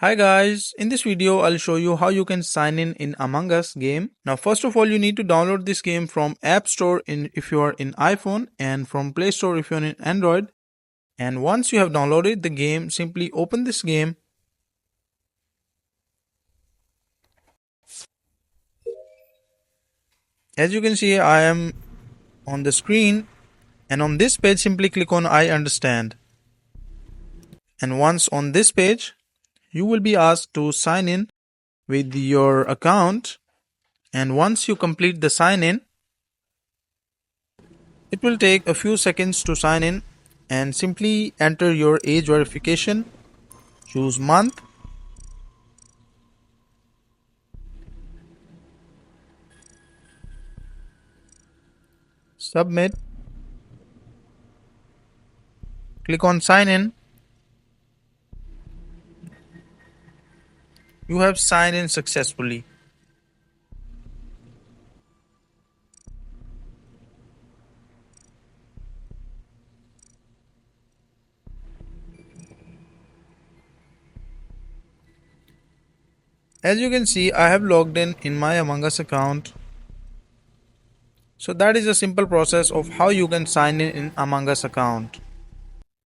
Hi guys, in this video I'll show you how you can sign in Among Us game. Now first of all you need to download this game from App Store if you are in iPhone and from Play Store if you are in Android. And once you have downloaded the game, simply open this game. As you can see, I am on the screen, and on this page simply click on I understand. And once on this page, you will be asked to sign in with your account, and once you complete the sign in, it will take a few seconds to sign in, and simply enter your age verification, choose month, submit, click on sign in. You have signed in successfully. As you can see, I have logged in my Among Us account. So that is a simple process of how you can sign in Among Us account.